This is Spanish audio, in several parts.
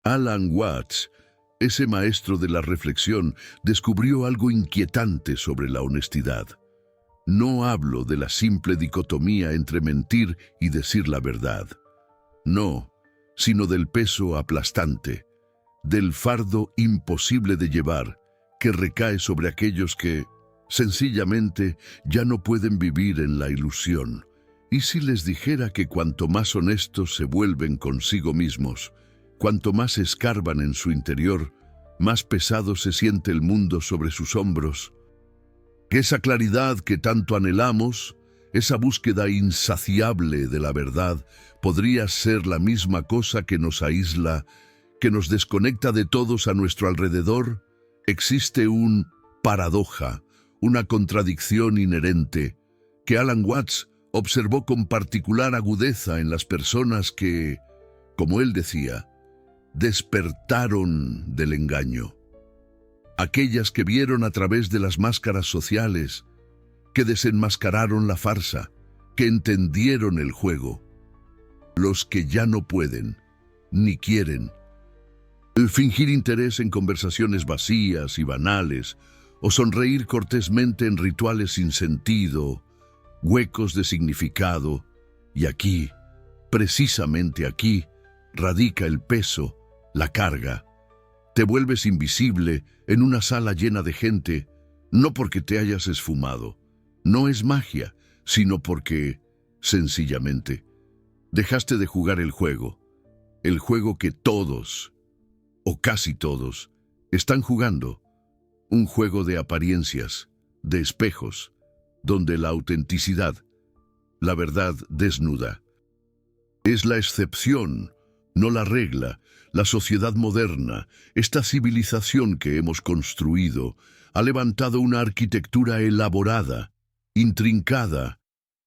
Alan Watts, ese maestro de la reflexión, descubrió algo inquietante sobre la honestidad. No hablo de la simple dicotomía entre mentir y decir la verdad. No, sino del peso aplastante, del fardo imposible de llevar, que recae sobre aquellos que, sencillamente, ya no pueden vivir en la ilusión. ¿Y si les dijera que cuanto más honestos se vuelven consigo mismos, cuanto más escarban en su interior, más pesado se siente el mundo sobre sus hombros? Que esa claridad que tanto anhelamos, esa búsqueda insaciable de la verdad, podría ser la misma cosa que nos aísla, que nos desconecta de todos a nuestro alrededor. Existe paradoja, una contradicción inherente, que Alan Watts observó con particular agudeza en las personas que, como él decía, despertaron del engaño. Aquellas que vieron a través de las máscaras sociales, que desenmascararon la farsa, que entendieron el juego. Los que ya no pueden, ni quieren, fingir interés en conversaciones vacías y banales, o sonreír cortésmente en rituales sin sentido, huecos de significado. Y aquí, precisamente aquí, radica el peso, la carga. Te vuelves invisible en una sala llena de gente, no porque te hayas esfumado. No es magia, sino porque, sencillamente, dejaste de jugar el juego que todos, o casi todos, están jugando. Un juego de apariencias, de espejos, donde la autenticidad, la verdad desnuda, es la excepción, no la regla. La sociedad moderna, esta civilización que hemos construido, ha levantado una arquitectura elaborada, intrincada,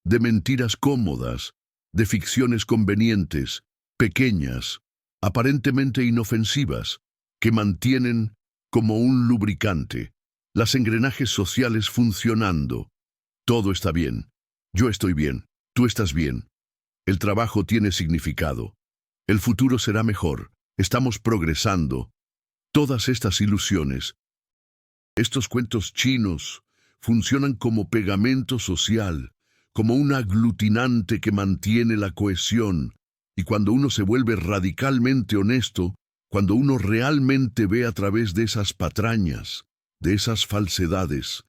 de mentiras cómodas, de ficciones convenientes, pequeñas, aparentemente inofensivas, que mantienen, como un lubricante, los engranajes sociales funcionando. Todo está bien, yo estoy bien, tú estás bien. El trabajo tiene significado. El futuro será mejor. Estamos progresando. Todas estas ilusiones, estos cuentos chinos, funcionan como pegamento social, como un aglutinante que mantiene la cohesión. Y cuando uno se vuelve radicalmente honesto, cuando uno realmente ve a través de esas patrañas, de esas falsedades,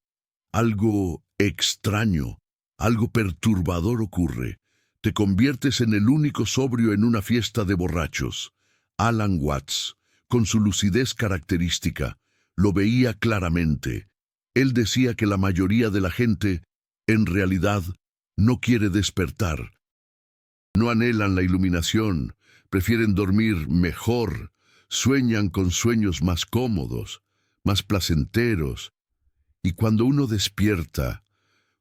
algo extraño, algo perturbador ocurre. Te conviertes en el único sobrio en una fiesta de borrachos. Alan Watts, con su lucidez característica, lo veía claramente. Él decía que la mayoría de la gente, en realidad, no quiere despertar. No anhelan la iluminación, prefieren dormir mejor, sueñan con sueños más cómodos, más placenteros. Y cuando uno despierta,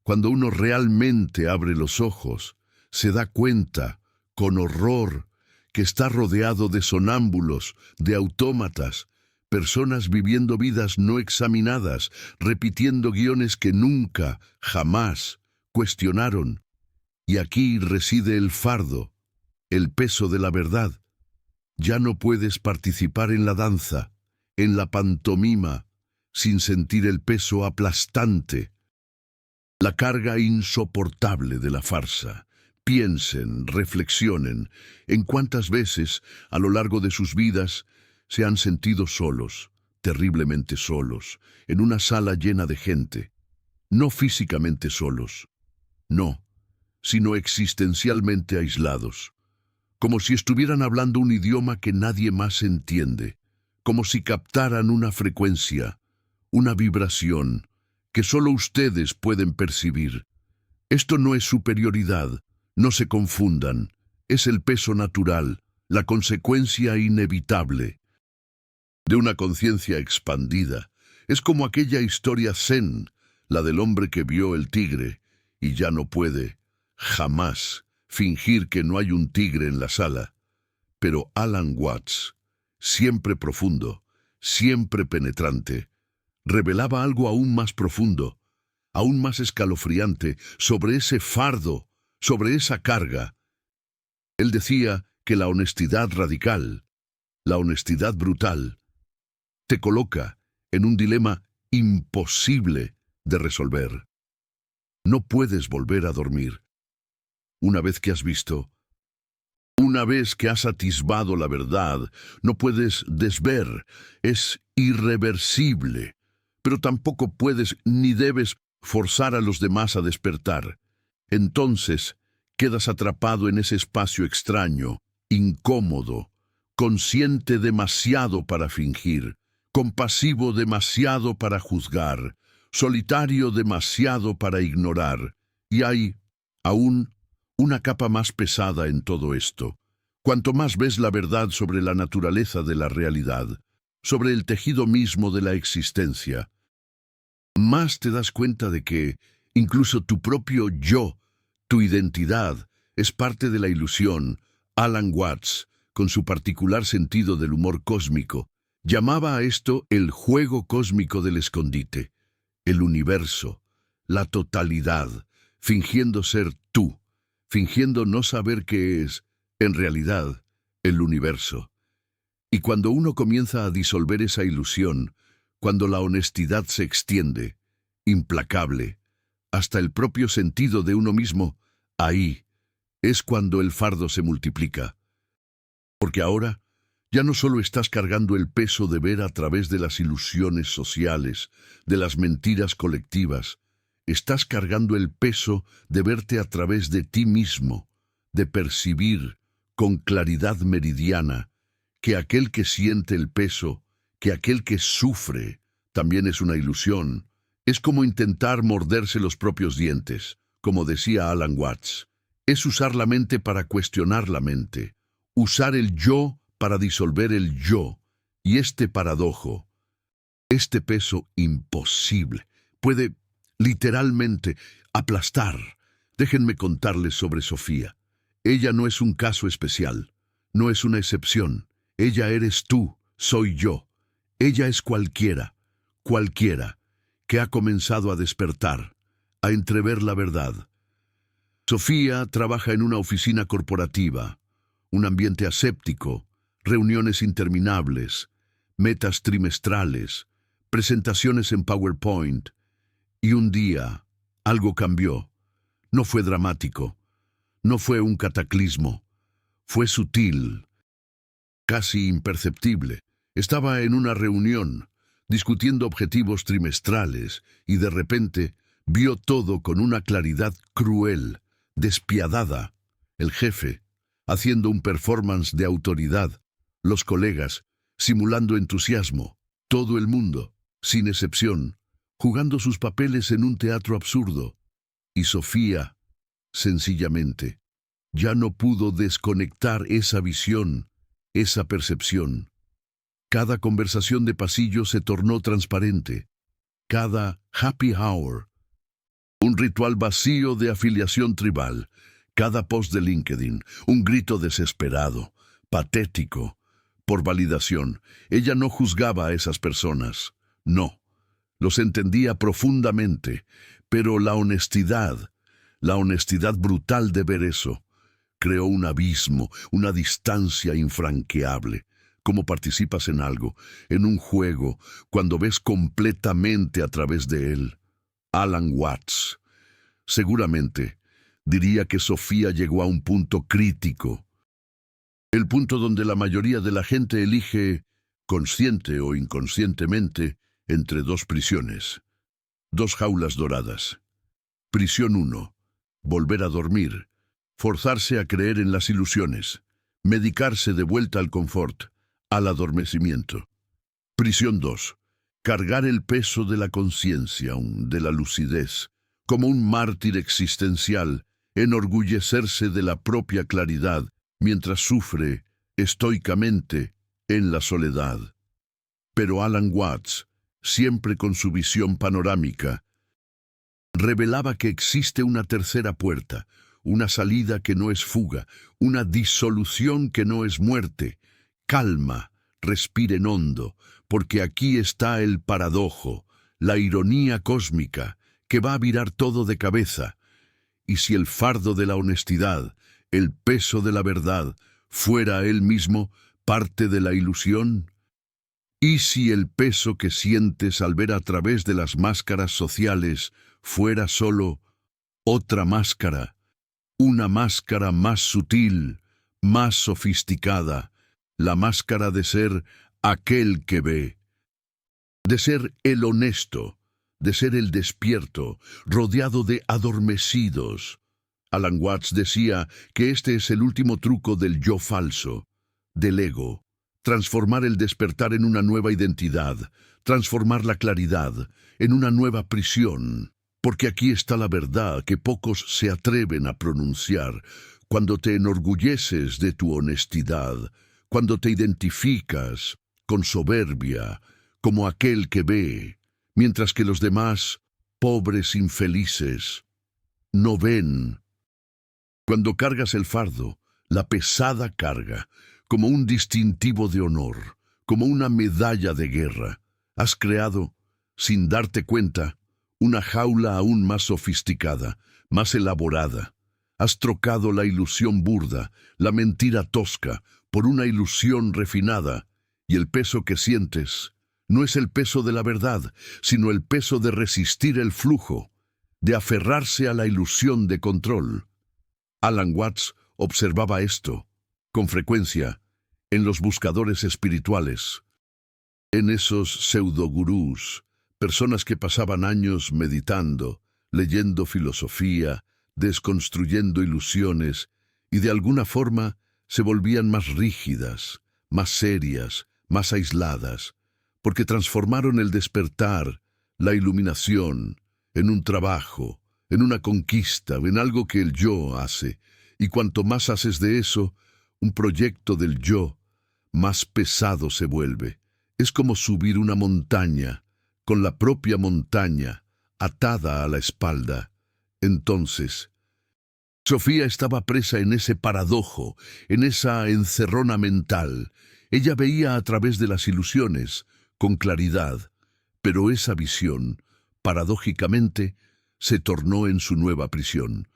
cuando uno realmente abre los ojos, se da cuenta, con horror, que está rodeado de sonámbulos, de autómatas, personas viviendo vidas no examinadas, repitiendo guiones que nunca, jamás, cuestionaron. Y aquí reside el fardo, el peso de la verdad. Ya no puedes participar en la danza, en la pantomima, sin sentir el peso aplastante, la carga insoportable de la farsa. Piensen, reflexionen, en cuántas veces, a lo largo de sus vidas, se han sentido solos, terriblemente solos, en una sala llena de gente. No físicamente solos, no, sino existencialmente aislados, como si estuvieran hablando un idioma que nadie más entiende, como si captaran una frecuencia, una vibración, que solo ustedes pueden percibir. Esto no es superioridad. No se confundan, es el peso natural, la consecuencia inevitable de una conciencia expandida. Es como aquella historia zen, la del hombre que vio el tigre y ya no puede, jamás, fingir que no hay un tigre en la sala. Pero Alan Watts, siempre profundo, siempre penetrante, revelaba algo aún más profundo, aún más escalofriante sobre ese fardo, sobre esa carga. Él decía que la honestidad radical, La honestidad brutal te coloca en un dilema imposible de resolver. No puedes volver a dormir. Una vez que has visto, una vez que has atisbado la verdad, no puedes desver, es irreversible, pero tampoco puedes ni debes forzar a los demás a despertar. Entonces, quedas atrapado en ese espacio extraño, incómodo, consciente demasiado para fingir, compasivo demasiado para juzgar, solitario demasiado para ignorar, y hay, aún, una capa más pesada en todo esto. Cuanto más ves la verdad sobre la naturaleza de la realidad, sobre el tejido mismo de la existencia, más te das cuenta de que incluso tu propio yo, tu identidad, es parte de la ilusión. Alan Watts, con su particular sentido del humor cósmico, llamaba a esto el juego cósmico del escondite, el universo, la totalidad, fingiendo ser tú, fingiendo no saber qué es, en realidad, el universo. Y cuando uno comienza a disolver esa ilusión, cuando la honestidad se extiende, implacable, hasta el propio sentido de uno mismo, ahí es cuando el fardo se multiplica. Porque ahora ya no solo estás cargando el peso de ver a través de las ilusiones sociales, de las mentiras colectivas, estás cargando el peso de verte a través de ti mismo, de percibir con claridad meridiana que aquel que siente el peso, que aquel que sufre, también es una ilusión. Es como intentar morderse los propios dientes, como decía Alan Watts. Es usar la mente para cuestionar la mente, usar el yo para disolver el yo, y este paradojo, este peso imposible, puede literalmente aplastar. Déjenme contarles sobre Sofía. Ella no es un caso especial, no es una excepción. Ella eres tú, soy yo. Ella es cualquiera, cualquiera, que ha comenzado a despertar, a entrever la verdad. Sofía trabaja en una oficina corporativa, un ambiente aséptico, reuniones interminables, metas trimestrales, presentaciones en PowerPoint, y un día algo cambió. No fue dramático, no fue un cataclismo, fue sutil, casi imperceptible. Estaba en una reunión, discutiendo objetivos trimestrales, y de repente vio todo con una claridad cruel, despiadada. El jefe, haciendo un performance de autoridad, los colegas, simulando entusiasmo, todo el mundo, sin excepción, jugando sus papeles en un teatro absurdo. Y Sofía, sencillamente, ya no pudo desconectar esa visión, esa percepción. Cada conversación de pasillo se tornó transparente. Cada happy hour, un ritual vacío de afiliación tribal. Cada post de LinkedIn, un grito desesperado, patético, por validación. Ella no juzgaba a esas personas. No, los entendía profundamente, pero la honestidad brutal de ver eso, creó un abismo, una distancia infranqueable. Cómo participas en algo, en un juego, cuando ves completamente a través de él. Alan Watts, seguramente, diría que Sofía llegó a un punto crítico. El punto donde la mayoría de la gente elige, consciente o inconscientemente, entre dos prisiones. Dos jaulas doradas. Prisión 1. Volver a dormir. Forzarse a creer en las ilusiones. Medicarse de vuelta al confort, al adormecimiento. Prisión 2. Cargar el peso de la conciencia, de la lucidez, como un mártir existencial, enorgullecerse de la propia claridad, mientras sufre, estoicamente, en la soledad. Pero Alan Watts, siempre con su visión panorámica, revelaba que existe una tercera puerta, una salida que no es fuga, una disolución que no es muerte. Calma, respiren hondo, porque aquí está el paradojo, la ironía cósmica, que va a virar todo de cabeza. Y si el fardo de la honestidad, el peso de la verdad, fuera él mismo, parte de la ilusión? ¿Y si el peso que sientes al ver a través de las máscaras sociales fuera solo otra máscara, una máscara más sutil, más sofisticada, la máscara de ser aquel que ve, de ser el honesto, de ser el despierto, rodeado de adormecidos? Alan Watts decía que este es el último truco del yo falso, del ego. Transformar el despertar en una nueva identidad, transformar la claridad en una nueva prisión. Porque aquí está la verdad que pocos se atreven a pronunciar. Cuando te enorgulleces de tu honestidad, cuando te identificas con soberbia, como aquel que ve, mientras que los demás, pobres infelices, no ven. Cuando cargas el fardo, la pesada carga, como un distintivo de honor, como una medalla de guerra, has creado, sin darte cuenta, una jaula aún más sofisticada, más elaborada. Has trocado la ilusión burda, la mentira tosca, por una ilusión refinada, y el peso que sientes no es el peso de la verdad, sino el peso de resistir el flujo, de aferrarse a la ilusión de control. Alan Watts observaba esto, con frecuencia, en los buscadores espirituales, en esos pseudogurús, personas que pasaban años meditando, leyendo filosofía, desconstruyendo ilusiones, y de alguna forma se volvían más rígidas, más serias, más aisladas, porque transformaron el despertar, la iluminación, en un trabajo, en una conquista, en algo que el yo hace, y cuanto más haces de eso, un proyecto del yo, más pesado se vuelve. Es como subir una montaña, con la propia montaña atada a la espalda. Entonces, Sofía estaba presa en ese paradojo, en esa encerrona mental. Ella veía a través de las ilusiones, con claridad, pero esa visión, paradójicamente, se tornó en su nueva prisión.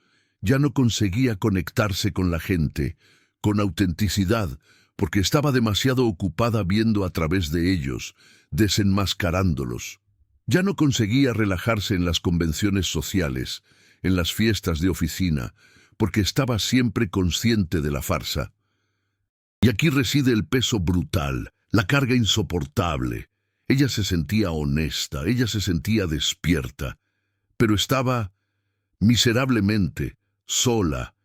Ya no conseguía conectarse con la gente, con autenticidad, porque estaba demasiado ocupada viendo a través de ellos, desenmascarándolos. Ya no conseguía relajarse en las convenciones sociales, en las fiestas de oficina, porque estaba siempre consciente de la farsa. Y aquí reside el peso brutal, la carga insoportable. Ella se sentía honesta, ella se sentía despierta, pero estaba miserablemente sola.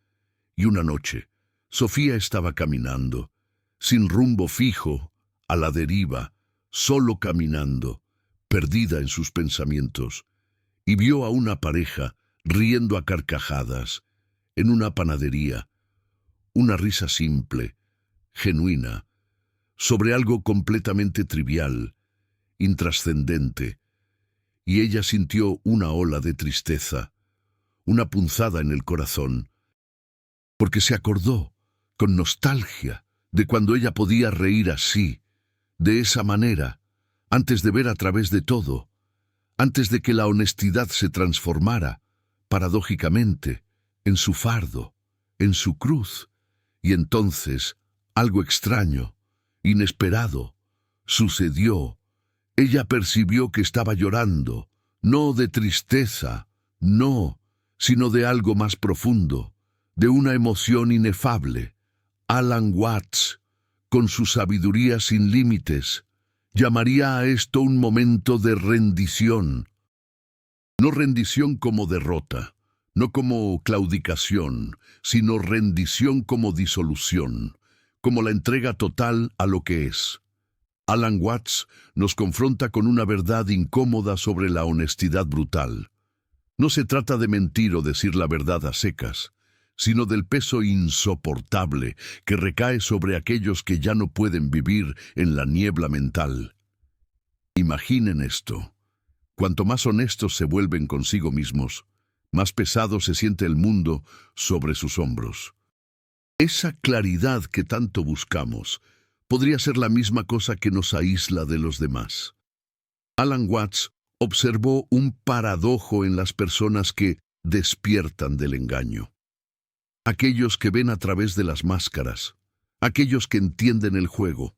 Y una noche, Sofía estaba caminando, sin rumbo fijo, a la deriva, solo caminando, perdida en sus pensamientos, y vio a una pareja riendo a carcajadas en una panadería, una risa simple, genuina, sobre algo completamente trivial, intrascendente, y ella sintió una ola de tristeza, una punzada en el corazón, porque se acordó, con nostalgia, de cuando ella podía reír así, de esa manera, antes de ver a través de todo, antes de que la honestidad se transformara, paradójicamente, en su fardo, en su cruz. Y entonces, algo extraño, inesperado, sucedió. Ella percibió que estaba llorando, no de tristeza, no, sino de algo más profundo, de una emoción inefable. Alan Watts, con su sabiduría sin límites, llamaría a esto un momento de rendición. No rendición como derrota, no como claudicación, sino rendición como disolución, como la entrega total a lo que es. Alan Watts nos confronta con una verdad incómoda sobre la honestidad brutal. No se trata de mentir o decir la verdad a secas, sino del peso insoportable que recae sobre aquellos que ya no pueden vivir en la niebla mental. Imaginen esto. Cuanto más honestos se vuelven consigo mismos, más pesado se siente el mundo sobre sus hombros. Esa claridad que tanto buscamos podría ser la misma cosa que nos aísla de los demás. Alan Watts observó un paradojo en las personas que despiertan del engaño. Aquellos que ven a través de las máscaras, aquellos que entienden el juego,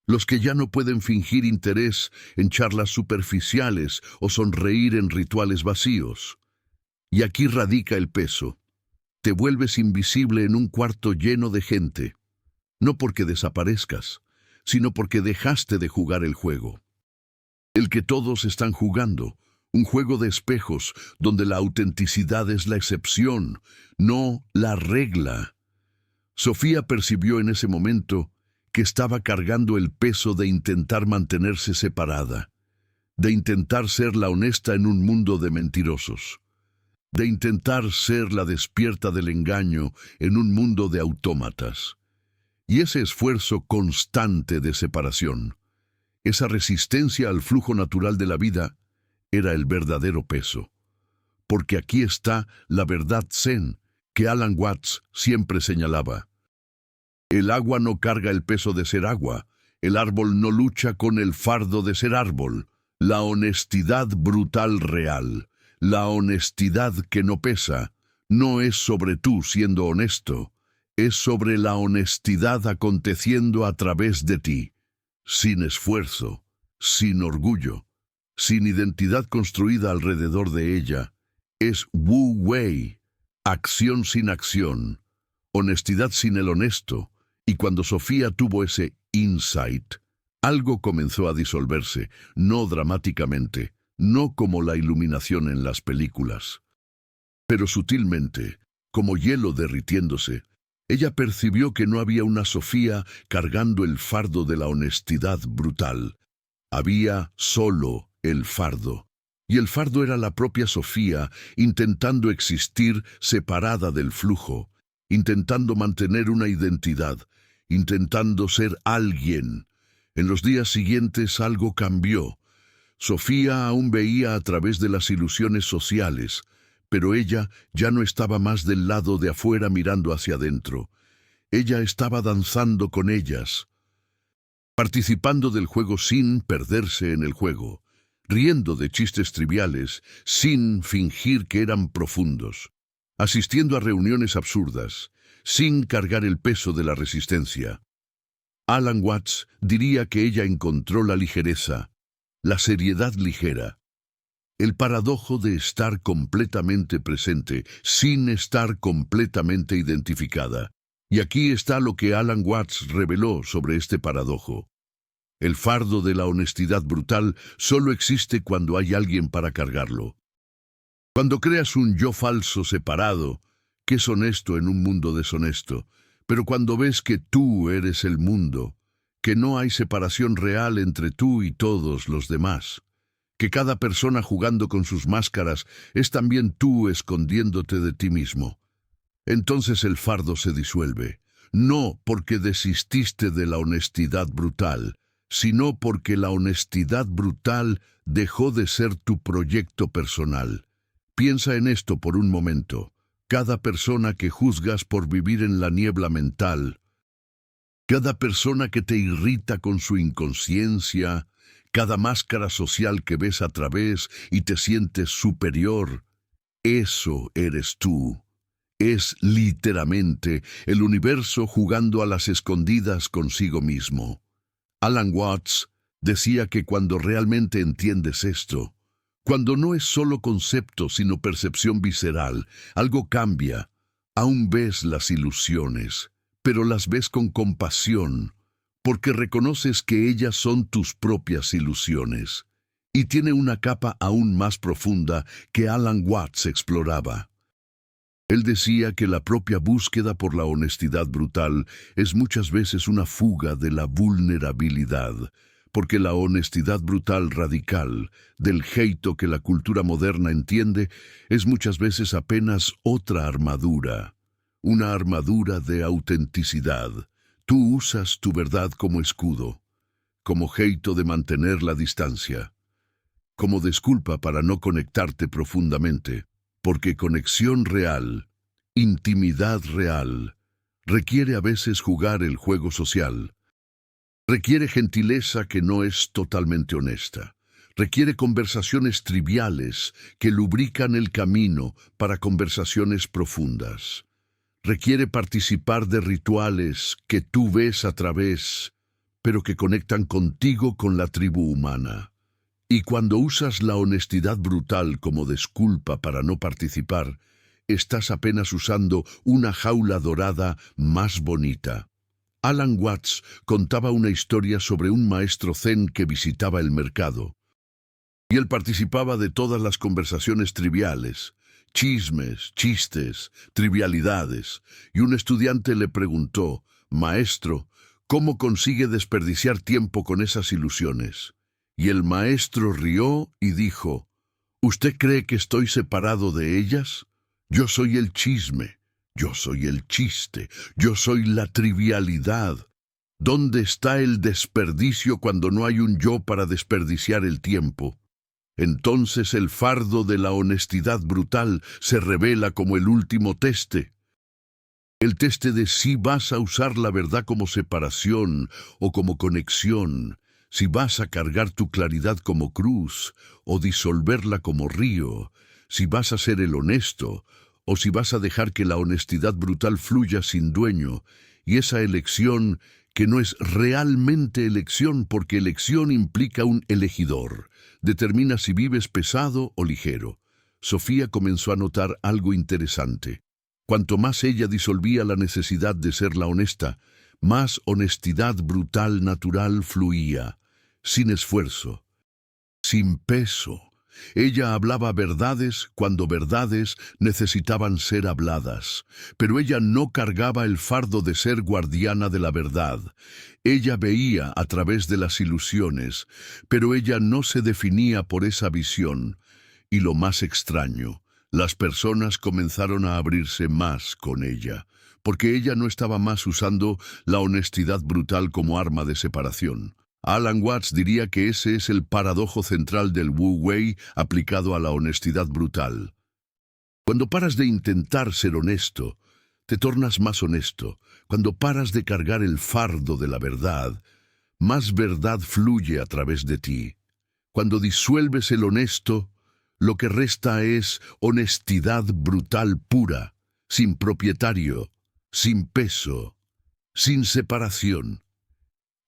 los que ya no pueden fingir interés en charlas superficiales o sonreír en rituales vacíos. Y aquí radica el peso. Te vuelves invisible en un cuarto lleno de gente, no porque desaparezcas, sino porque dejaste de jugar el juego. El que todos están jugando, un juego de espejos donde la autenticidad es la excepción, no la regla. Sofía percibió en ese momento que estaba cargando el peso de intentar mantenerse separada, de intentar ser la honesta en un mundo de mentirosos, de intentar ser la despierta del engaño en un mundo de autómatas. Y ese esfuerzo constante de separación, esa resistencia al flujo natural de la vida, era el verdadero peso. Porque aquí está la verdad zen que Alan Watts siempre señalaba. El agua no carga el peso de ser agua, el árbol no lucha con el fardo de ser árbol. La honestidad brutal real, la honestidad que no pesa, no es sobre tú siendo honesto, es sobre la honestidad aconteciendo a través de ti, sin esfuerzo, sin orgullo, sin identidad construida alrededor de ella. Es Wu Wei, acción sin acción, honestidad sin el honesto. Y cuando Sofía tuvo ese insight, algo comenzó a disolverse, no dramáticamente, no como la iluminación en las películas, pero sutilmente, como hielo derritiéndose. Ella percibió que no había una Sofía cargando el fardo de la honestidad brutal. Había solo el fardo. Y el fardo era la propia Sofía intentando existir separada del flujo, intentando mantener una identidad, intentando ser alguien. En los días siguientes algo cambió. Sofía aún veía a través de las ilusiones sociales, pero ella ya no estaba más del lado de afuera mirando hacia adentro. Ella estaba danzando con ellas, participando del juego sin perderse en el juego, riendo de chistes triviales, sin fingir que eran profundos, asistiendo a reuniones absurdas, sin cargar el peso de la resistencia. Alan Watts diría que ella encontró la ligereza, la seriedad ligera, el paradojo de estar completamente presente sin estar completamente identificada. Y aquí está lo que Alan Watts reveló sobre este paradojo. El fardo de la honestidad brutal solo existe cuando hay alguien para cargarlo. Cuando creas un yo falso separado, que es honesto en un mundo deshonesto, pero cuando ves que tú eres el mundo, que no hay separación real entre tú y todos los demás, que cada persona jugando con sus máscaras es también tú escondiéndote de ti mismo, entonces el fardo se disuelve, no porque desististe de la honestidad brutal, sino porque la honestidad brutal dejó de ser tu proyecto personal. Piensa en esto por un momento. Cada persona que juzgas por vivir en la niebla mental, cada persona que te irrita con su inconsciencia, cada máscara social que ves a través y te sientes superior, eso eres tú. Es literalmente el universo jugando a las escondidas consigo mismo. Alan Watts decía que cuando realmente entiendes esto, cuando no es solo concepto sino percepción visceral, algo cambia. Aún ves las ilusiones, pero las ves con compasión, porque reconoces que ellas son tus propias ilusiones. Y tiene una capa aún más profunda que Alan Watts exploraba. Él decía que la propia búsqueda por la honestidad brutal es muchas veces una fuga de la vulnerabilidad, porque la honestidad brutal radical, del jeito que la cultura moderna entiende, es muchas veces apenas otra armadura, una armadura de autenticidad. Tú usas tu verdad como escudo, como jeito de mantener la distancia, como disculpa para no conectarte profundamente. Porque conexión real, intimidad real, requiere a veces jugar el juego social. Requiere gentileza que no es totalmente honesta. Requiere conversaciones triviales que lubrican el camino para conversaciones profundas. requiere participar de rituales que tú ves a través, pero que conectan contigo con la tribu humana. Y cuando usas la honestidad brutal como disculpa para no participar, estás apenas usando una jaula dorada más bonita. Alan Watts contaba una historia sobre un maestro zen que visitaba el mercado. Y él participaba de todas las conversaciones triviales, chismes, chistes, trivialidades. Y un estudiante le preguntó: «Maestro, ¿cómo consigue desperdiciar tiempo con esas ilusiones?». Y el maestro rió y dijo: «¿Usted cree que estoy separado de ellas? Yo soy el chisme, yo soy el chiste, yo soy la trivialidad. ¿Dónde está el desperdicio cuando no hay un yo para desperdiciar el tiempo?». Entonces el fardo de la honestidad brutal se revela como el último teste. El teste de si vas a usar la verdad como separación o como conexión, si vas a cargar tu claridad como cruz o disolverla como río, si vas a ser el honesto o si vas a dejar que la honestidad brutal fluya sin dueño, y esa elección que no es realmente elección porque elección implica un elegidor, determina si vives pesado o ligero. Sofía comenzó a notar algo interesante. Cuanto más ella disolvía la necesidad de ser la honesta, más honestidad brutal natural fluía, sin esfuerzo, sin peso. Ella hablaba verdades cuando verdades necesitaban ser habladas, pero ella no cargaba el fardo de ser guardiana de la verdad. Ella veía a través de las ilusiones, pero ella no se definía por esa visión. Y lo más extraño, las personas comenzaron a abrirse más con ella, porque ella no estaba más usando la honestidad brutal como arma de separación. Alan Watts diría que ese es el paradojo central del Wu Wei aplicado a la honestidad brutal. Cuando paras de intentar ser honesto, te tornas más honesto. Cuando paras de cargar el fardo de la verdad, más verdad fluye a través de ti. Cuando disuelves el honesto, lo que resta es honestidad brutal pura, sin propietario, sin peso, sin separación.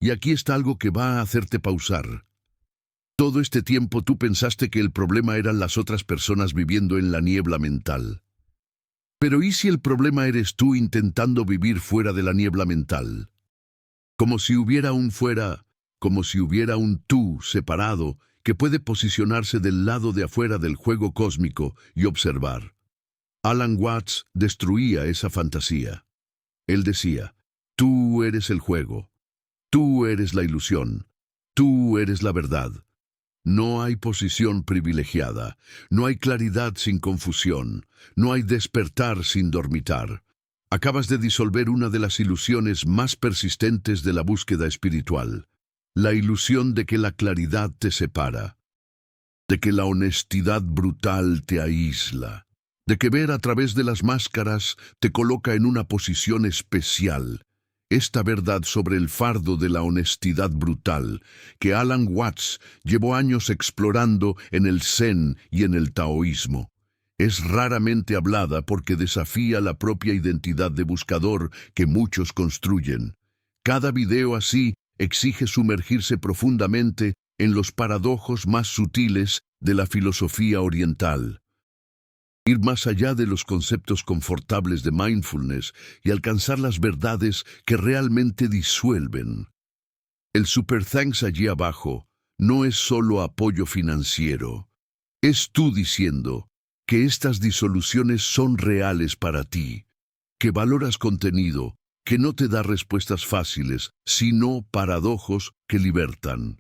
Y aquí está algo que va a hacerte pausar. Todo este tiempo tú pensaste que el problema eran las otras personas viviendo en la niebla mental. Pero ¿y si el problema eres tú intentando vivir fuera de la niebla mental? Como si hubiera un fuera, como si hubiera un tú separado que puede posicionarse del lado de afuera del juego cósmico y observar. Alan Watts destruía esa fantasía. Él decía: tú eres el juego. Tú eres la ilusión, tú eres la verdad. No hay posición privilegiada, no hay claridad sin confusión, no hay despertar sin dormitar. Acabas de disolver una de las ilusiones más persistentes de la búsqueda espiritual, la ilusión de que la claridad te separa, de que la honestidad brutal te aísla, de que ver a través de las máscaras te coloca en una posición especial. Esta verdad sobre el fardo de la honestidad brutal, que Alan Watts llevó años explorando en el Zen y en el taoísmo, es raramente hablada porque desafía la propia identidad de buscador que muchos construyen. Cada video así exige sumergirse profundamente en los paradojos más sutiles de la filosofía oriental. Ir más allá de los conceptos confortables de mindfulness y alcanzar las verdades que realmente disuelven. El super thanks allí abajo no es solo apoyo financiero. Es tú diciendo que estas disoluciones son reales para ti, que valoras contenido, que no te da respuestas fáciles, sino paradojos que libertan.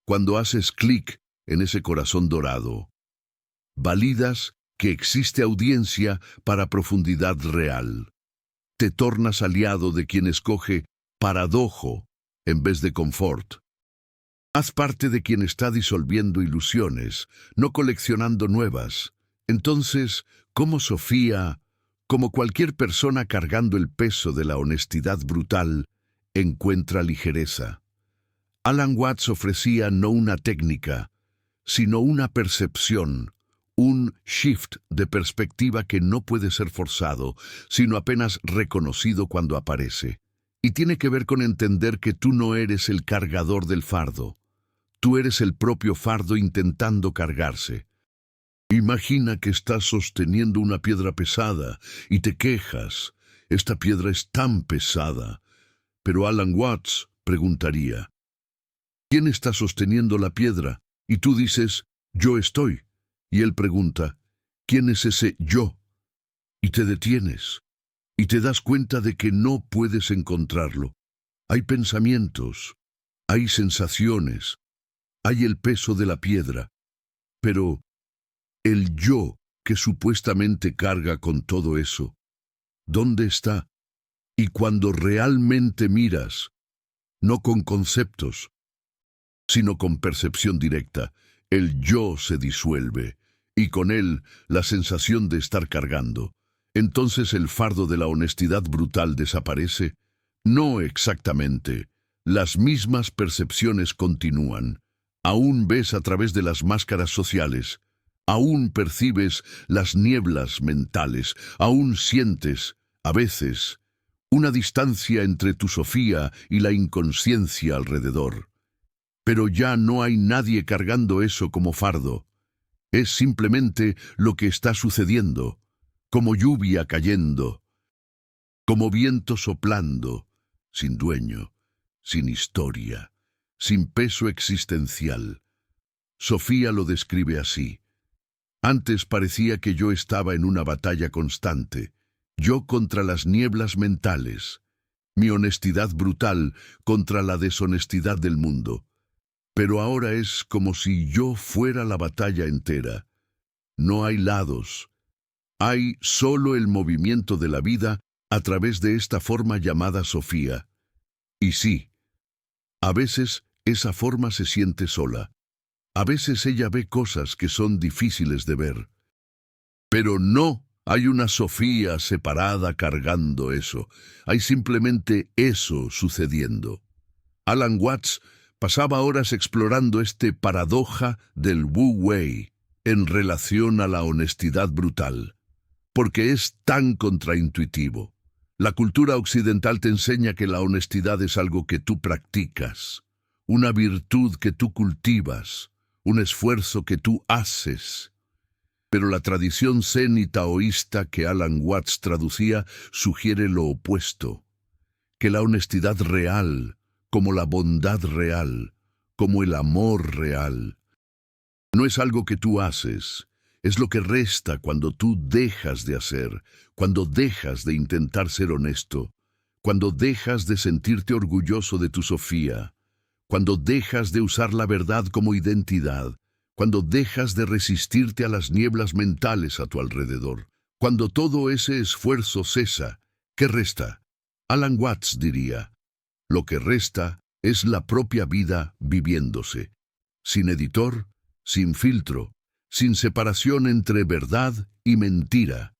Cuando haces clic en ese corazón dorado, validas que existe audiencia para profundidad real. Te tornas aliado de quien escoge paradojo en vez de confort. Haz parte de quien está disolviendo ilusiones, no coleccionando nuevas. Entonces, como Sofía, como cualquier persona cargando el peso de la honestidad brutal, encuentra ligereza. Alan Watts ofrecía no una técnica, sino una percepción, un shift de perspectiva que no puede ser forzado, sino apenas reconocido cuando aparece. Y tiene que ver con entender que tú no eres el cargador del fardo. Tú eres el propio fardo intentando cargarse. Imagina que estás sosteniendo una piedra pesada y te quejas. Esta piedra es tan pesada. Pero Alan Watts preguntaría, ¿quién está sosteniendo la piedra? Y tú dices, yo estoy. Y él pregunta, ¿quién es ese yo? Y te detienes. Y te das cuenta de que no puedes encontrarlo. Hay pensamientos, hay sensaciones, hay el peso de la piedra. Pero el yo que supuestamente carga con todo eso, ¿dónde está? Y cuando realmente miras, no con conceptos, sino con percepción directa, el yo se disuelve, y con él la sensación de estar cargando. Entonces el fardo de la honestidad brutal desaparece. No exactamente. Las mismas percepciones continúan. Aún ves a través de las máscaras sociales. Aún percibes las nieblas mentales. Aún sientes, a veces, una distancia entre tu Sofía y la inconsciencia alrededor. Pero ya no hay nadie cargando eso como fardo. Es simplemente lo que está sucediendo, como lluvia cayendo, como viento soplando, sin dueño, sin historia, sin peso existencial. Sofía lo describe así. Antes parecía que yo estaba en una batalla constante, yo contra las nieblas mentales, mi honestidad brutal contra la deshonestidad del mundo. Pero ahora es como si yo fuera la batalla entera. No hay lados. Hay solo el movimiento de la vida a través de esta forma llamada Sofía. Y sí, a veces esa forma se siente sola. A veces ella ve cosas que son difíciles de ver. Pero no hay una Sofía separada cargando eso. Hay simplemente eso sucediendo. Alan Watts pasaba horas explorando este paradoja del Wu Wei en relación a la honestidad brutal, porque es tan contraintuitivo. La cultura occidental te enseña que la honestidad es algo que tú practicas, una virtud que tú cultivas, un esfuerzo que tú haces. Pero la tradición zen y taoísta que Alan Watts traducía sugiere lo opuesto, que la honestidad real, como la bondad real, como el amor real, no es algo que tú haces, es lo que resta cuando tú dejas de hacer, cuando dejas de intentar ser honesto, cuando dejas de sentirte orgulloso de tu Sofía, cuando dejas de usar la verdad como identidad, cuando dejas de resistirte a las nieblas mentales a tu alrededor, cuando todo ese esfuerzo cesa, ¿qué resta? Alan Watts diría, lo que resta es la propia vida viviéndose, sin editor, sin filtro, sin separación entre verdad y mentira.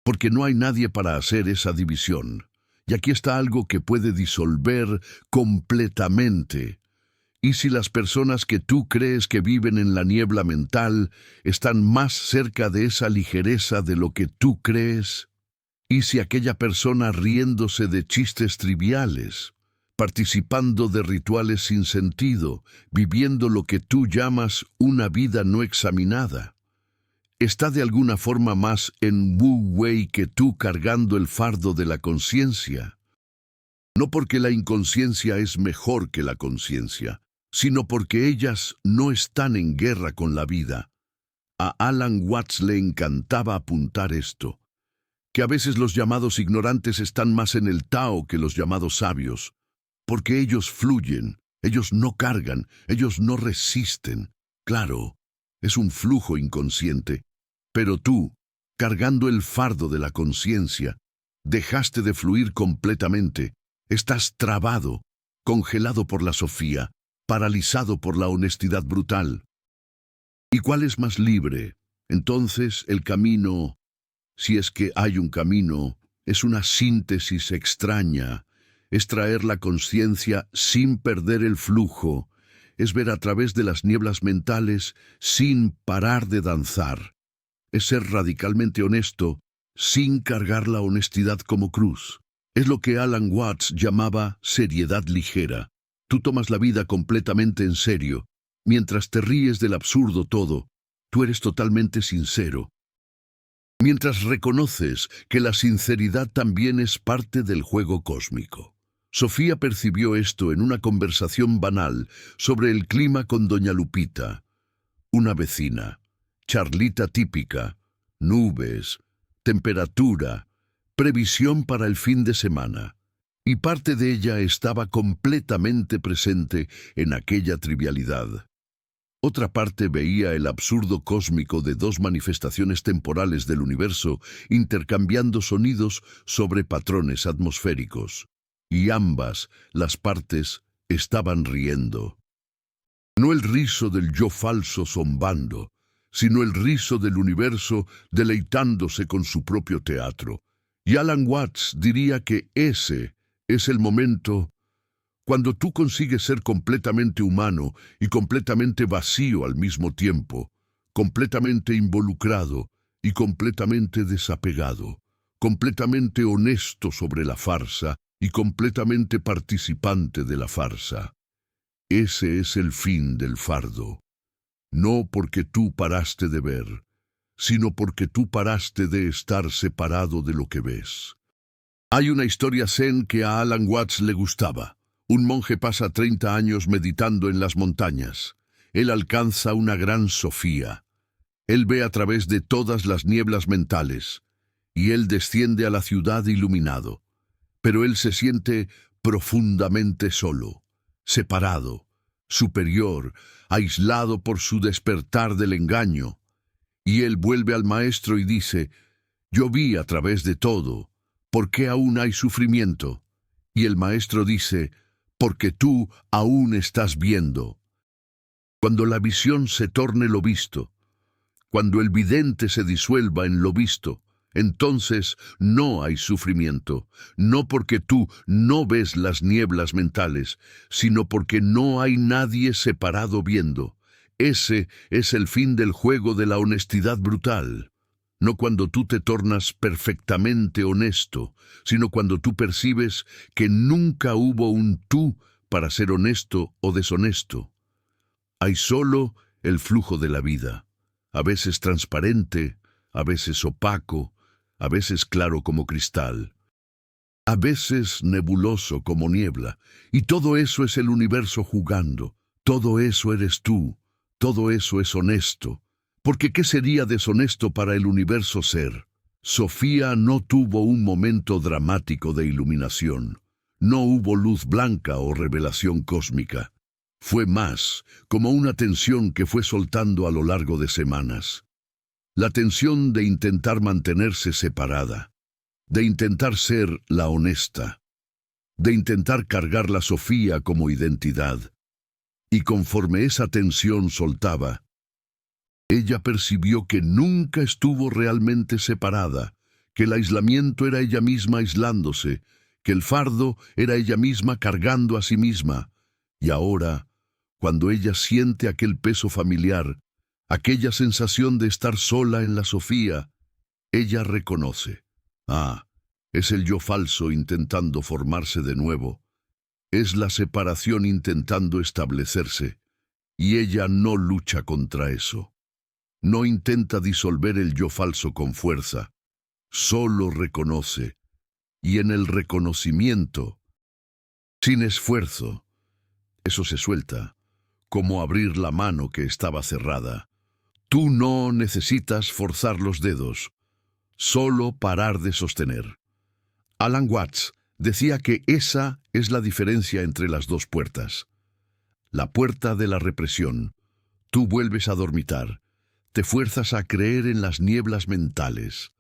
Porque no hay nadie para hacer esa división. Y aquí está algo que puede disolver completamente. Y si las personas que tú crees que viven en la niebla mental están más cerca de esa ligereza de lo que tú crees, y si aquella persona riéndose de chistes triviales, participando de rituales sin sentido, viviendo lo que tú llamas una vida no examinada, está de alguna forma más en Wu Wei que tú cargando el fardo de la conciencia. No porque la inconsciencia es mejor que la conciencia, sino porque ellas no están en guerra con la vida. A Alan Watts le encantaba apuntar esto, que a veces los llamados ignorantes están más en el Tao que los llamados sabios, porque ellos fluyen, ellos no cargan, ellos no resisten. Claro, es un flujo inconsciente, pero tú, cargando el fardo de la conciencia, dejaste de fluir completamente, estás trabado, congelado por la Sofía, paralizado por la honestidad brutal. ¿Y cuál es más libre? Entonces el camino, si es que hay un camino, es una síntesis extraña, es traer la conciencia sin perder el flujo, es ver a través de las nieblas mentales sin parar de danzar. Es ser radicalmente honesto sin cargar la honestidad como cruz. Es lo que Alan Watts llamaba seriedad ligera. Tú tomas la vida completamente en serio. Mientras te ríes del absurdo todo, tú eres totalmente sincero. Mientras reconoces que la sinceridad también es parte del juego cósmico. Sofía percibió esto en una conversación banal sobre el clima con doña Lupita, una vecina. Charlita típica, nubes, temperatura, previsión para el fin de semana. Y parte de ella estaba completamente presente en aquella trivialidad. Otra parte veía el absurdo cósmico de dos manifestaciones temporales del universo intercambiando sonidos sobre patrones atmosféricos. Y ambas, las partes, estaban riendo. No el riso del yo falso zombando, sino el riso del universo deleitándose con su propio teatro. Y Alan Watts diría que ese es el momento cuando tú consigues ser completamente humano y completamente vacío al mismo tiempo, completamente involucrado y completamente desapegado, completamente honesto sobre la farsa y completamente participante de la farsa. Ese es el fin del fardo. No porque tú paraste de ver, sino porque tú paraste de estar separado de lo que ves. Hay una historia zen que a Alan Watts le gustaba. Un monje pasa 30 años meditando en las montañas. Él alcanza una gran Sofía. Él ve a través de todas las nieblas mentales, y él desciende a la ciudad iluminado. Pero él se siente profundamente solo, separado, superior, aislado por su despertar del engaño. Y él vuelve al maestro y dice, yo vi a través de todo, ¿por qué aún hay sufrimiento? Y el maestro dice, porque tú aún estás viendo. Cuando la visión se torne lo visto, cuando el vidente se disuelva en lo visto, entonces no hay sufrimiento, no porque tú no ves las nieblas mentales, sino porque no hay nadie separado viendo. Ese es el fin del juego de la honestidad brutal. No cuando tú te tornas perfectamente honesto, sino cuando tú percibes que nunca hubo un tú para ser honesto o deshonesto. Hay solo el flujo de la vida, a veces transparente, a veces opaco, a veces claro como cristal, a veces nebuloso como niebla, y todo eso es el universo jugando, todo eso eres tú, todo eso es honesto. Porque ¿qué sería deshonesto para el universo ser? Sofía no tuvo un momento dramático de iluminación. No hubo luz blanca o revelación cósmica. Fue más, como una tensión que fue soltando a lo largo de semanas. La tensión de intentar mantenerse separada, de intentar ser la honesta, de intentar cargar la Sofía como identidad. Y conforme esa tensión soltaba, ella percibió que nunca estuvo realmente separada, que el aislamiento era ella misma aislándose, que el fardo era ella misma cargando a sí misma. Y ahora, cuando ella siente aquel peso familiar, aquella sensación de estar sola en la Sofía, ella reconoce. Es el yo falso intentando formarse de nuevo. Es la separación intentando establecerse, y ella no lucha contra eso. No intenta disolver el yo falso con fuerza, solo reconoce, y en el reconocimiento, sin esfuerzo, eso se suelta, como abrir la mano que estaba cerrada. Tú no necesitas forzar los dedos, solo parar de sostener. Alan Watts decía que esa es la diferencia entre las dos puertas. La puerta de la represión, tú vuelves a dormitar, te fuerzas a creer en las nieblas mentales.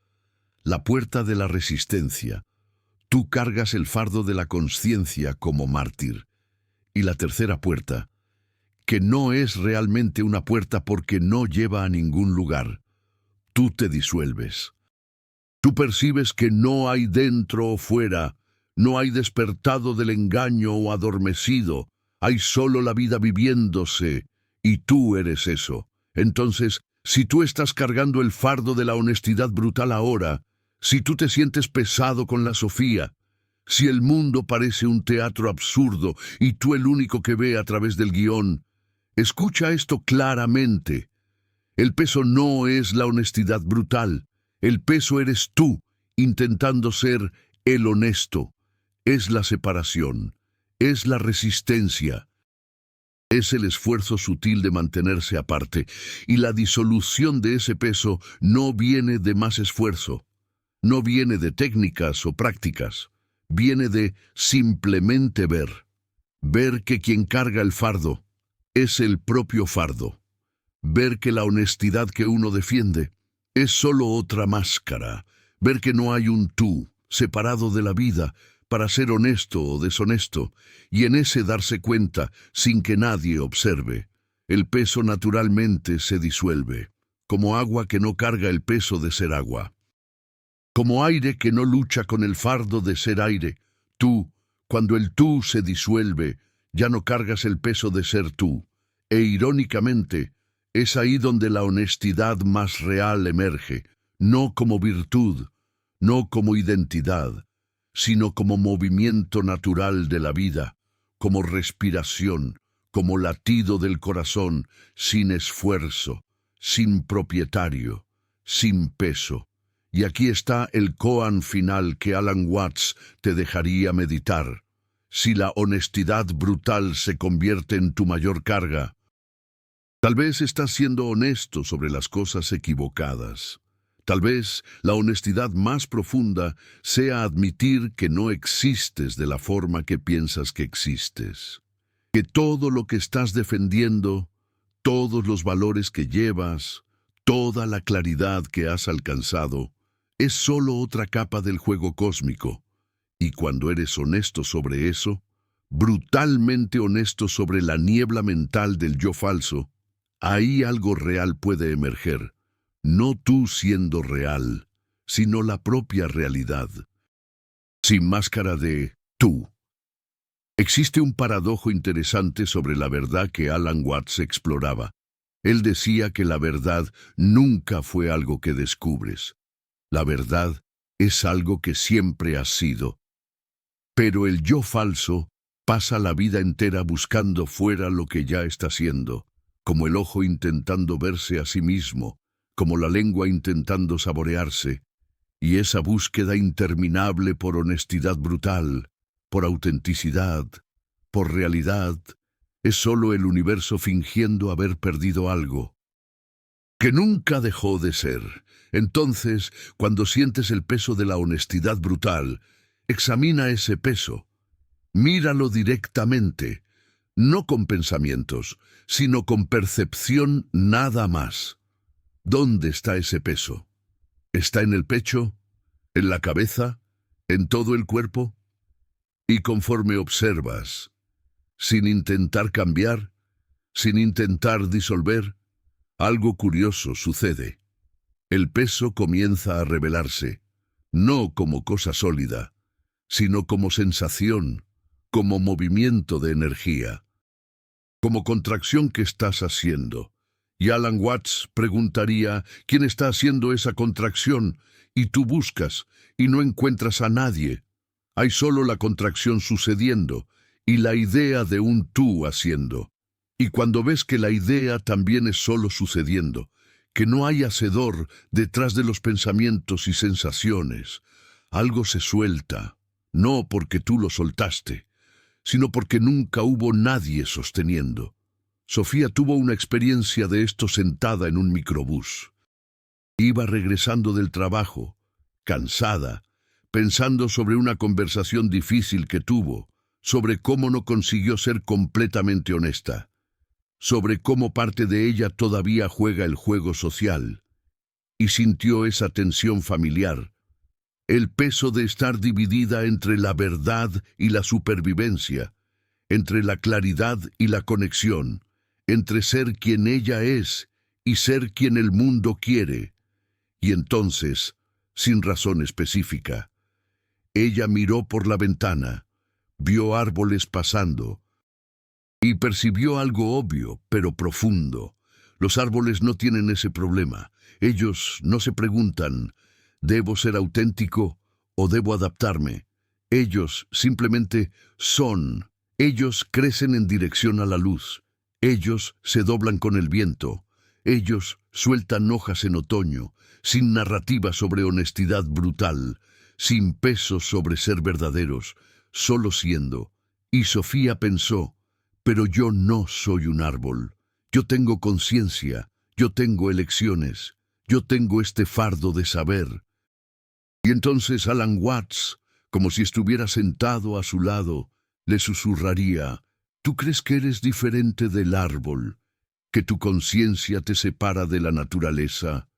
La puerta de la resistencia, tú cargas el fardo de la conciencia como mártir. Y la tercera puerta, que no es realmente una puerta porque no lleva a ningún lugar. Tú te disuelves. Tú percibes que no hay dentro o fuera, no hay despertado del engaño o adormecido, Hay solo la vida viviéndose, y tú eres eso. Entonces, si tú estás cargando el fardo de la honestidad brutal ahora, si tú te sientes pesado con la Sofía, si el mundo parece un teatro absurdo y tú el único que ve a través del guión, escucha esto claramente. El peso no es la honestidad brutal. El peso eres tú, intentando ser el honesto. Es la separación, es la resistencia, es el esfuerzo sutil de mantenerse aparte, y la disolución de ese peso no viene de más esfuerzo, no viene de técnicas o prácticas, viene de simplemente ver que quien carga el fardo es el propio fardo, ver que la honestidad que uno defiende es solo otra máscara, ver que no hay un tú separado de la vida para ser honesto o deshonesto, y en ese darse cuenta sin que nadie observe. El peso naturalmente se disuelve, como agua que no carga el peso de ser agua, como aire que no lucha con el fardo de ser aire. Tú, cuando el tú se disuelve, ya no cargas el peso de ser tú, e irónicamente, es ahí donde la honestidad más real emerge, no como virtud, no como identidad, sino como movimiento natural de la vida, como respiración, como latido del corazón, sin esfuerzo, sin propietario, sin peso. Y aquí está el koan final que Alan Watts te dejaría meditar. Si la honestidad brutal se convierte en tu mayor carga, tal vez estás siendo honesto sobre las cosas equivocadas. Tal vez la honestidad más profunda sea admitir que no existes de la forma que piensas que existes. Que todo lo que estás defendiendo, todos los valores que llevas, toda la claridad que has alcanzado, es solo otra capa del juego cósmico. Y cuando eres honesto sobre eso, brutalmente honesto sobre la niebla mental del yo falso, ahí algo real puede emerger. No tú siendo real, sino la propia realidad, sin máscara de tú. Existe un paradojo interesante sobre la verdad que Alan Watts exploraba. Él decía que la verdad nunca fue algo que descubres. La verdad es algo que siempre has sido. Pero el yo falso pasa la vida entera buscando fuera lo que ya está siendo, como el ojo intentando verse a sí mismo, como la lengua intentando saborearse, y esa búsqueda interminable por honestidad brutal, por autenticidad, por realidad, es solo el universo fingiendo haber perdido algo, que nunca dejó de ser. Entonces, cuando sientes el peso de la honestidad brutal, examina ese peso, míralo directamente, no con pensamientos, sino con percepción nada más. ¿Dónde está ese peso? ¿Está en el pecho? ¿En la cabeza? ¿En todo el cuerpo? Y conforme observas, sin intentar cambiar, sin intentar disolver, algo curioso sucede. El peso comienza a revelarse, no como cosa sólida, sino como sensación, como movimiento de energía, como contracción que estás haciendo. Y Alan Watts preguntaría, ¿quién está haciendo esa contracción? Y tú buscas, y no encuentras a nadie. Hay solo la contracción sucediendo, y la idea de un tú haciendo. Y cuando ves que la idea también es solo sucediendo, que no hay hacedor detrás de los pensamientos y sensaciones, algo se suelta, no porque tú lo soltaste, sino porque nunca hubo nadie sosteniendo. Sofía tuvo una experiencia de esto sentada en un microbús. Iba regresando del trabajo, cansada, pensando sobre una conversación difícil que tuvo, sobre cómo no consiguió ser completamente honesta, sobre cómo parte de ella todavía juega el juego social, y sintió esa tensión familiar, el peso de estar dividida entre la verdad y la supervivencia, entre la claridad y la conexión, entre ser quien ella es y ser quien el mundo quiere. Y entonces, sin razón específica, ella miró por la ventana, vio árboles pasando, Y percibió algo obvio, pero profundo. Los árboles no tienen ese problema. Ellos no se preguntan, ¿debo ser auténtico o debo adaptarme? Ellos simplemente son. Ellos crecen en dirección a la luz. Ellos se doblan con el viento. Ellos sueltan hojas en otoño, sin narrativa sobre honestidad brutal, sin peso sobre ser verdaderos, solo siendo. Y Sofía pensó, pero yo no soy un árbol. Yo tengo conciencia, yo tengo elecciones, yo tengo este fardo de saber. Y entonces Alan Watts, como si estuviera sentado a su lado, le susurraría, ¿tú crees que eres diferente del árbol, que tu conciencia te separa de la naturaleza?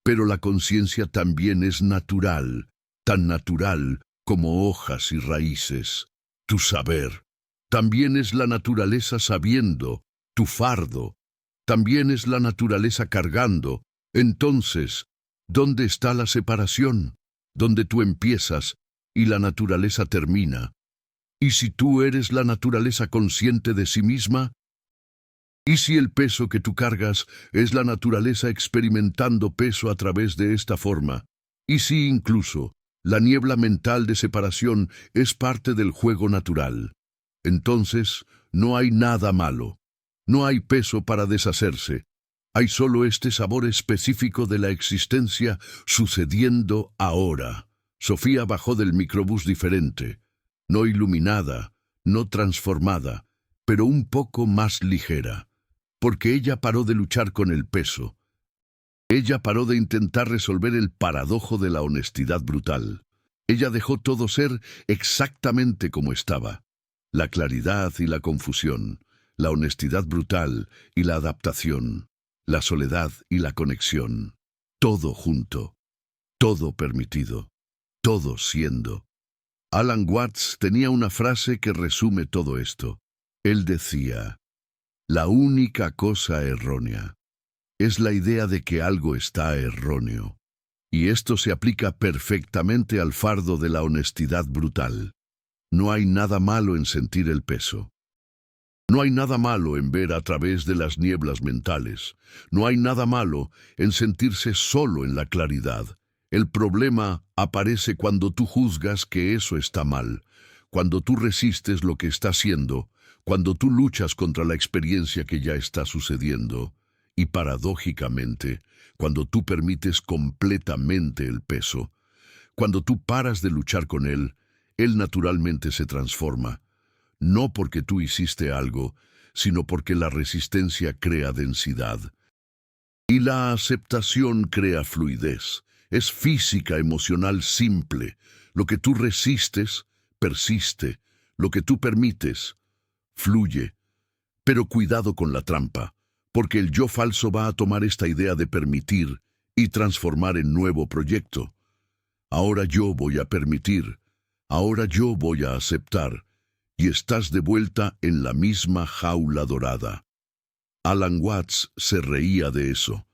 Pero la conciencia también es natural, tan natural como hojas y raíces. Tu saber también es la naturaleza sabiendo, tu fardo también es la naturaleza cargando. Entonces, ¿dónde está la separación? Donde tú empiezas y la naturaleza termina. ¿Y si tú eres la naturaleza consciente de sí misma? ¿Y si el peso que tú cargas es la naturaleza experimentando peso a través de esta forma? ¿Y si incluso la niebla mental de separación es parte del juego natural? Entonces, no hay nada malo. No hay peso para deshacerse. Hay solo este sabor específico de la existencia sucediendo ahora. Sofía bajó del microbús diferente, no iluminada, no transformada, pero un poco más ligera, porque ella paró de luchar con el peso. Ella paró de intentar resolver el paradojo de la honestidad brutal. Ella dejó todo ser exactamente como estaba. La claridad y la confusión, la honestidad brutal y la adaptación, la soledad y la conexión, todo junto, todo permitido, todo siendo. Alan Watts tenía una frase que resume todo esto. Él decía, la única cosa errónea es la idea de que algo está erróneo. Y esto se aplica perfectamente al fardo de la honestidad brutal. No hay nada malo en sentir el peso. No hay nada malo en ver a través de las nieblas mentales. No hay nada malo en sentirse solo en la claridad. El problema aparece cuando tú juzgas que eso está mal, cuando tú resistes lo que está siendo, cuando tú luchas contra la experiencia que ya está sucediendo. Y paradójicamente, cuando tú permites completamente el peso, cuando tú paras de luchar con él naturalmente se transforma. No porque tú hiciste algo, sino porque la resistencia crea densidad. Y la aceptación crea fluidez. Es física, emocional, simple. Lo que tú resistes, persiste. Lo que tú permites, fluye. Pero cuidado con la trampa, porque el yo falso va a tomar esta idea de permitir y transformar en nuevo proyecto. Ahora yo voy a permitir. Ahora yo voy a aceptar. Y estás de vuelta en la misma jaula dorada. Alan Watts se reía de eso.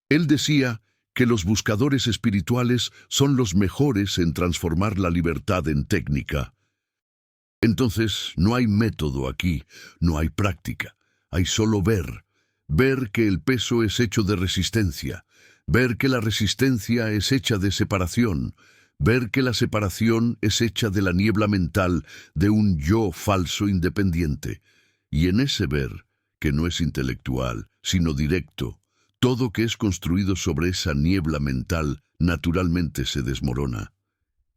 Él decía que los buscadores espirituales son los mejores en transformar la libertad en técnica. Entonces, no hay método aquí, no hay práctica, hay solo ver. Ver que el peso es hecho de resistencia, ver que la resistencia es hecha de separación, ver que la separación es hecha de la niebla mental de un yo falso independiente. Y en ese ver, que no es intelectual, sino directo, todo que es construido sobre esa niebla mental naturalmente se desmorona.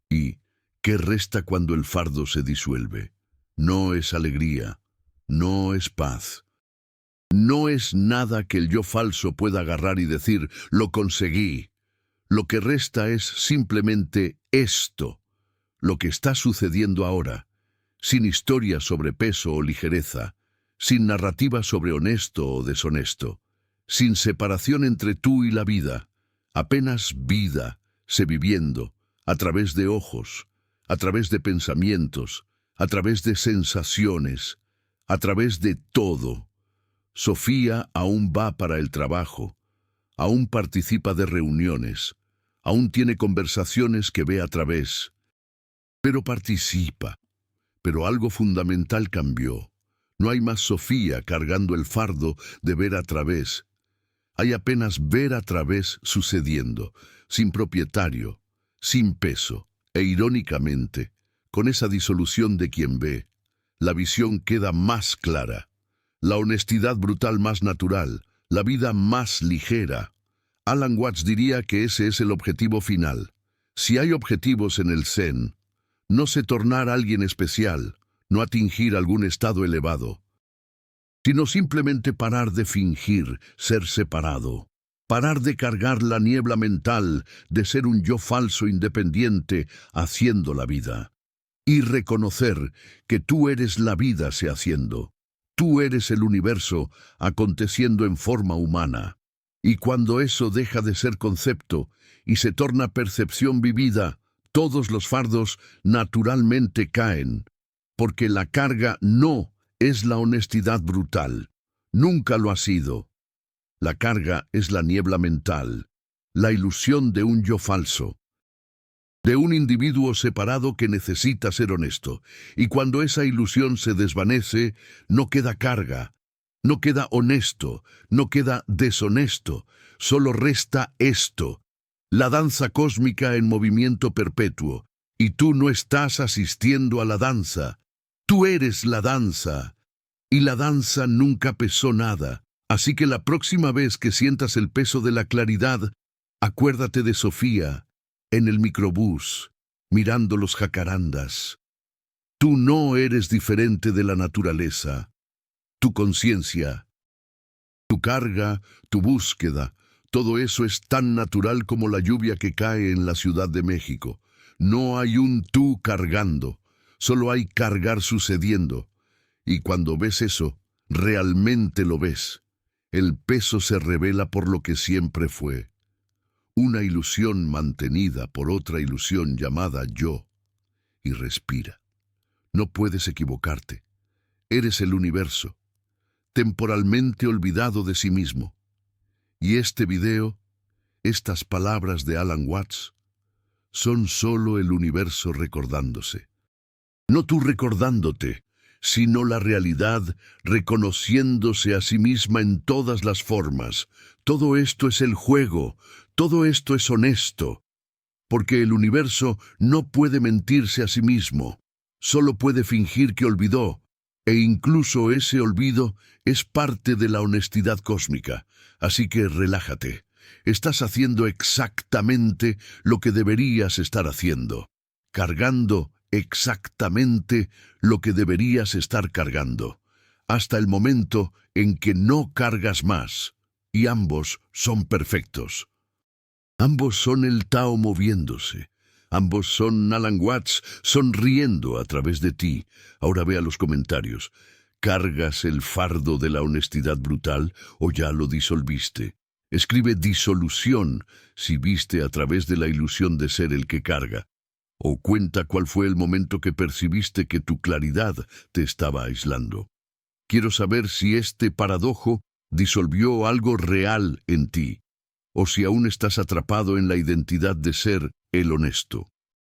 ¿Y qué resta cuando el fardo se disuelve? No es alegría, no es paz. No es nada que el yo falso pueda agarrar y decir, lo conseguí. Lo que resta es simplemente esto, lo que está sucediendo ahora, sin historia sobre peso o ligereza, sin narrativa sobre honesto o deshonesto, sin separación entre tú y la vida, apenas vida, se viviendo, a través de ojos, a través de pensamientos, a través de sensaciones, a través de todo. Sofía aún va para el trabajo, aún participa de reuniones, aún tiene conversaciones que ve a través, pero participa. Pero algo fundamental cambió. No hay más Sofía cargando el fardo de ver a través. Hay apenas ver a través sucediendo, sin propietario, sin peso, e irónicamente, con esa disolución de quien ve, la visión queda más clara, la honestidad brutal más natural, la vida más ligera. Alan Watts diría que ese es el objetivo final. Si hay objetivos en el Zen, no se tornar alguien especial, no atingir algún estado elevado, sino simplemente parar de fingir ser separado, parar de cargar la niebla mental de ser un yo falso independiente haciendo la vida, y reconocer que tú eres la vida se haciendo, tú eres el universo aconteciendo en forma humana. Y cuando eso deja de ser concepto y se torna percepción vivida, todos los fardos naturalmente caen, porque la carga no es la honestidad brutal. Nunca lo ha sido. La carga es la niebla mental, la ilusión de un yo falso, de un individuo separado que necesita ser honesto. Y cuando esa ilusión se desvanece, no queda carga, no queda honesto, no queda deshonesto, solo resta esto, la danza cósmica en movimiento perpetuo. Y tú no estás asistiendo a la danza, tú eres la danza. Y la danza nunca pesó nada. Así que la próxima vez que sientas el peso de la claridad, acuérdate de Sofía, en el microbús, mirando los jacarandas. Tú no eres diferente de la naturaleza. Tu conciencia, tu carga, tu búsqueda, todo eso es tan natural como la lluvia que cae en la Ciudad de México. No hay un tú cargando, solo hay cargar sucediendo. Y cuando ves eso, realmente lo ves. El peso se revela por lo que siempre fue. Una ilusión mantenida por otra ilusión llamada yo. Y respira. No puedes equivocarte. Eres el universo, temporalmente olvidado de sí mismo. Y este video, estas palabras de Alan Watts, son solo el universo recordándose. No tú recordándote, sino la realidad reconociéndose a sí misma en todas las formas. Todo esto es el juego, todo esto es honesto, porque el universo no puede mentirse a sí mismo, solo puede fingir que olvidó, e incluso ese olvido es parte de la honestidad cósmica. Así que relájate, estás haciendo exactamente lo que deberías estar haciendo, cargando exactamente lo que deberías estar cargando, hasta el momento en que no cargas más, y ambos son perfectos. Ambos son el Tao moviéndose, ambos son Alan Watts sonriendo a través de ti. Ahora vea los comentarios. ¿Cargas el fardo de la honestidad brutal o ya lo disolviste? Escribe disolución si viste a través de la ilusión de ser el que carga. O cuenta cuál fue el momento que percibiste que tu claridad te estaba aislando. Quiero saber si este paradojo disolvió algo real en ti, o si aún estás atrapado en la identidad de ser el honesto.